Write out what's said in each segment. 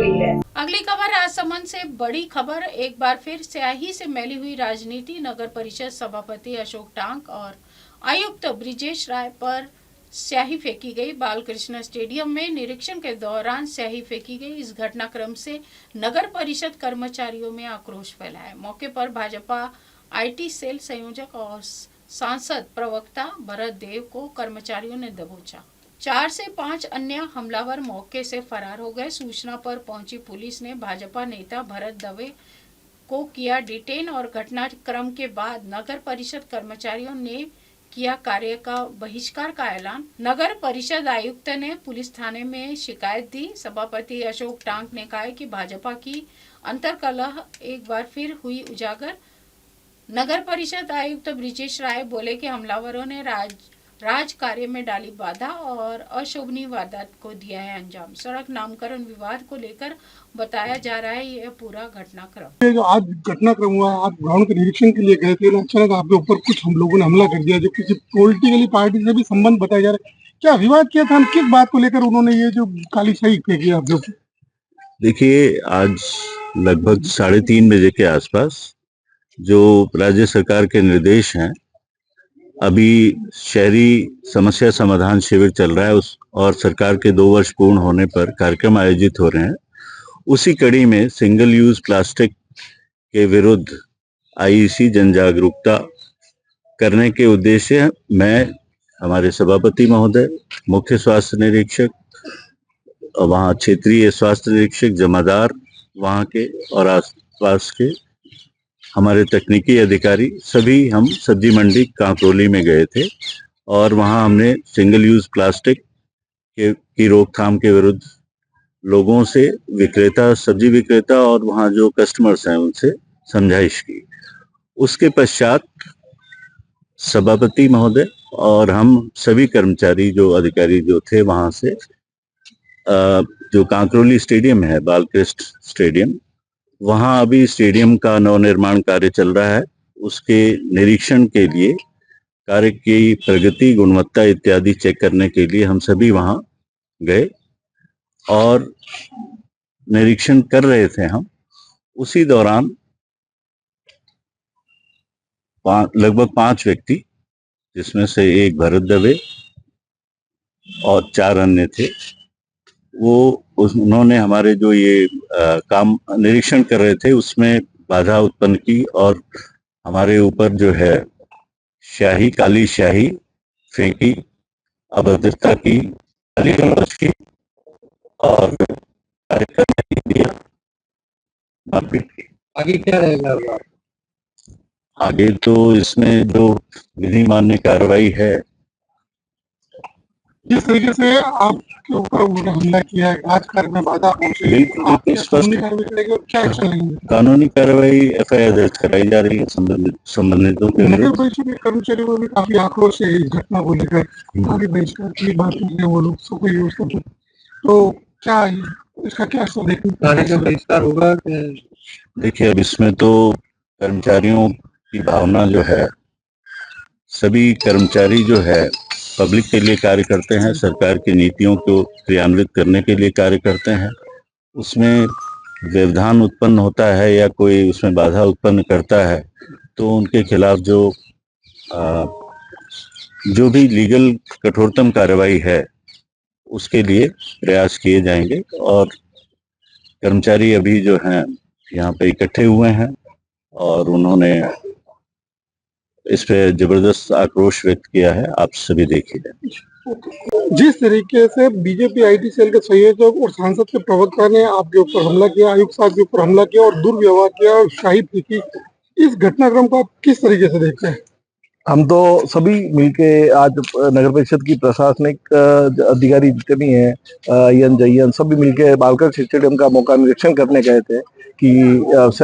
गई है। अगली खबर राजसमंद से बड़ी खबर। एक बार फिर स्याही से मैली हुई राजनीति। नगर परिषद सभापति अशोक टांक और आयुक्त ब्रिजेश राय पर स्याही फेंकी गई। बालकृष्ण स्टेडियम में निरीक्षण के दौरान स्याही फेंकी गई। इस घटनाक्रम से नगर परिषद कर्मचारियों में आक्रोश फैला है। मौके पर भाजपा आईटी सेल संयोजक और सांसद प्रवक्ता भरत देव को कर्मचारियों ने दबोचा। 4 से 5 अन्य हमलावर मौके से फरार हो गए। सूचना पर पहुंची पुलिस ने भाजपा नेता भरत दवे को किया डिटेन और घटनाक्रम के बाद नगर परिषद कर्मचारियों ने किया कार्य का बहिष्कार का ऐलान। नगर परिषद आयुक्त ने पुलिस थाने में शिकायत दी। सभापति अशोक टांक ने कहा कि भाजपा की अंतर्कलह एक बार फिर हुई उजागर। नगर परिषद आयुक्त ब्रिजेश राय बोले कि हमलावरों ने राज कार्य में डाली बाधा और अशोभनीय वारदात को दिया है अंजाम। सड़क नामकरण विवाद को लेकर बताया जा रहा है यह पूरा घटनाक्रम। ये जो आज घटनाक्रम हुआ, आप ग्राउंड के निरीक्षण के लिए गए थे, अचानक आपके ऊपर कुछ हम लोगों ने हमला कर दिया, जो किसी पॉलिटिकली पार्टी से भी संबंध बताया जा रहा है। क्या विवाद किया था, किस बात को लेकर उन्होंने ये जो काली शाही फेंकी आपके ऊपर? देखिए, आज लगभग 3:30 बजे के आसपास जो राज्य सरकार के निर्देश हैं, अभी शहरी समस्या समाधान शिविर चल रहा है और सरकार के 2 वर्ष पूर्ण होने पर कार्यक्रम आयोजित हो रहे हैं। उसी कड़ी में सिंगल यूज प्लास्टिक के विरुद्ध आईईसी जन जागरूकता करने के उद्देश्य मैं, हमारे सभापति महोदय, मुख्य स्वास्थ्य निरीक्षक, वहाँ क्षेत्रीय स्वास्थ्य निरीक्षक, जमादार वहाँ के और आसपास के हमारे तकनीकी अधिकारी, सभी हम सब्जी मंडी कांकरोली में गए थे और वहाँ हमने सिंगल यूज प्लास्टिक की रोकथाम के विरुद्ध लोगों से, विक्रेता, सब्जी विक्रेता और वहाँ जो कस्टमर्स हैं उनसे समझाइश की। उसके पश्चात सभापति महोदय और हम सभी कर्मचारी, जो अधिकारी जो थे वहाँ से, जो कांकरोली स्टेडियम है, बालकृष्ण स्टेडियम, वहाँ अभी स्टेडियम का नवनिर्माण कार्य चल रहा है। उसके निरीक्षण के लिए, कार्य की प्रगति, गुणवत्ता इत्यादि चेक करने के लिए हम सभी वहाँ गए और निरीक्षण कर रहे थे हम। उसी दौरान लगभग 5 व्यक्ति, जिसमें से एक भरत दवे और 4 अन्य थे, उन्होंने हमारे जो ये काम निरीक्षण कर रहे थे उसमें बाधा उत्पन्न की और हमारे ऊपर जो है स्याही, काली स्याही फेंकी, अभद्रता की, की और कार्यक्रम नहीं दिया, मारपीट की। आगे क्या रहेगा? आगे तो इसमें जो विधि मान्य कार्रवाई है। जिस तरीके से आपके ऊपर उन्होंने हमला किया है, राजकार्य में बाधा पहुंची, कानूनी कार्रवाई एफआईआर दर्ज कराई जा रही है संबंधितों के नगर परिषद के कर्मचारियों में भी काफी आक्रोश है इस घटना को लेकर। आगे बहिष्कार की बात है, वो लोग सब कोई यूज करते, तो क्या इसका क्या बहिष्कार होगा? देखिए, अब इसमें तो कर्मचारियों की भावना जो है, सभी कर्मचारी जो है पब्लिक के लिए कार्य करते हैं, सरकार की नीतियों को क्रियान्वित करने के लिए कार्य करते हैं। उसमें व्यवधान उत्पन्न होता है या कोई उसमें बाधा उत्पन्न करता है तो उनके खिलाफ जो भी लीगल कठोरतम कार्रवाई है उसके लिए प्रयास किए जाएंगे। और कर्मचारी अभी जो हैं यहाँ पे इकट्ठे हुए हैं और उन्होंने इस पे जबरदस्त आक्रोश व्यक्त किया है। आप सभी देखिए, जिस तरीके से बीजेपी आईटी सेल के संयोजक और सांसद के प्रवक्ता ने आपके ऊपर हमला किया, आयुक्त साहब के ऊपर हमला किया और दुर्व्यवहार किया और शाही फेंकी, इस घटनाक्रम को आप किस तरीके से देखते हैं? हम तो सभी मिलके आज नगर परिषद की प्रशासनिक अधिकारी जितने भी हैं, जयन सभी मिलके बालकृष्ण स्टेडियम का मौका निरीक्षण करने गए थे कि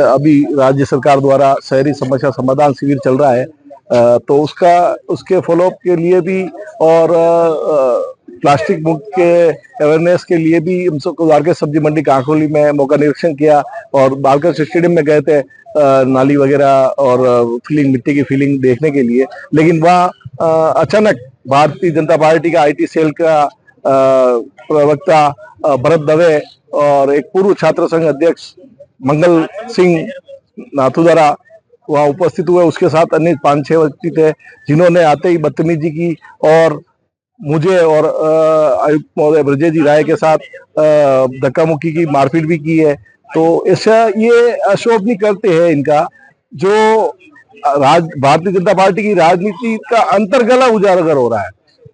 अभी राज्य सरकार द्वारा शहरी समस्या समाधान शिविर चल रहा है, तो उसके फॉलोअप के लिए भी और प्लास्टिक मुक्त के अवेयरनेस के लिए भी हम सबको के सब्जी मंडी कांकरोली में मौका निरीक्षण किया और बालकृष्ण स्टेडियम में गए थे नाली वगैरह और फिलिंग, मिट्टी की फिलिंग देखने के लिए। लेकिन वहाँ अचानक भारतीय जनता पार्टी का आईटी सेल का प्रवक्ता भरत दवे और एक पूर्व छात्र संघ अध्यक्ष मंगल सिंह नाथुदारा वहाँ उपस्थित हुए। उसके साथ अन्य 5-6 व्यक्ति थे जिन्होंने आते ही बदतमीजी की और मुझे और आयुक्त महोदय ब्रजेश जी राय के साथ धक्का मुक्की की, मारपीट भी की है। तो ऐसा ये अशोभनीय करते हैं इनका, जो भारतीय जनता पार्टी की राजनीति का अंतर्गला उजागर हो रहा है।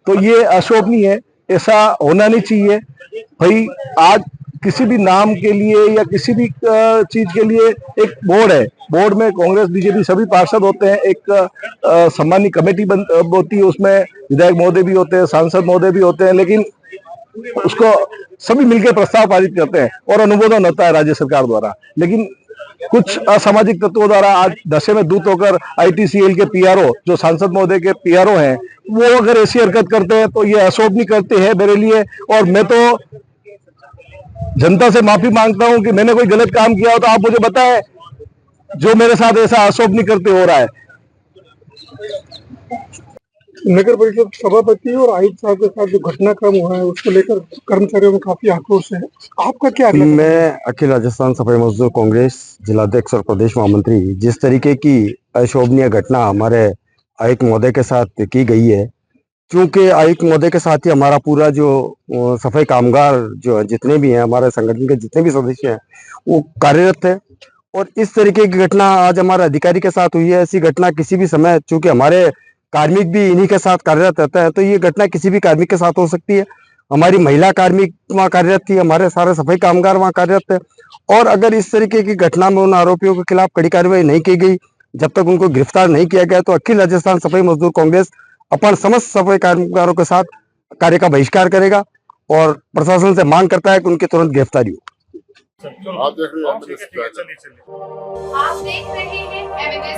तो ये अशोभनीय है, ऐसा होना नहीं चाहिए भाई। आज किसी भी नाम के लिए या किसी भी चीज के लिए एक बोर्ड है, बोर्ड में कांग्रेस बीजेपी सभी पार्षद होते हैं, एक सम्मानी कमेटी होती है, उसमें विधायक महोदय भी होते हैं, सांसद महोदय भी होते हैं, लेकिन उसको सभी मिलकर प्रस्ताव पारित करते हैं और अनुमोदन होता है राज्य सरकार द्वारा। लेकिन कुछ असामाजिक तत्वों द्वारा आज नशे में धुत होकर ITCL के PRO, जो सांसद महोदय के PRO हैं, वो अगर ऐसी हरकत करते हैं तो ये अशोभनीय करते हैं मेरे लिए। और मैं तो जनता से माफी मांगता हूं कि मैंने कोई गलत काम किया हो तो आप मुझे बताएं, जो मेरे साथ ऐसा अशोभनीय करते हो रहा है। नगर परिषद सभापति और आयुक्त साहब के साथ जो घटनाक्रम हुआ है उसको लेकर कर्मचारियों में काफी आक्रोश है, आपका क्या अगला कदम है? मैं अखिल राजस्थान सफाई मजदूर कांग्रेस जिलाध्यक्ष और प्रदेश महामंत्री, जिस तरीके की अशोभनीय घटना हमारे आयुक्त महोदय के साथ की गई है, क्योंकि आयुक्त महोदय के साथ ही हमारा पूरा जो सफाई कामगार जो है, जितने भी हैं हमारे संगठन के जितने भी सदस्य हैं, वो कार्यरत थे। और इस तरीके की घटना आज हमारे अधिकारी के साथ हुई है। ऐसी घटना किसी भी समय, चूंकि हमारे कार्मिक भी इन्हीं के साथ कार्यरत रहता है, तो ये घटना किसी भी कार्मिक के साथ हो सकती है। हमारी महिला कार्मिक वहाँ कार्यरत थी, हमारे सारे सफाई कामगार वहाँ कार्यरत थे। और अगर इस तरीके की घटना में उन आरोपियों के खिलाफ कड़ी कार्रवाई नहीं की गई, जब तक उनको गिरफ्तार नहीं किया गया, तो अखिल राजस्थान सफाई मजदूर कांग्रेस अपन समस्त सफाई कामगारों के साथ कार्य का बहिष्कार करेगा और प्रशासन से मांग करता है कि उनकी तुरंत गिरफ्तारी हो। आप देख रहे हैं एविडेंस।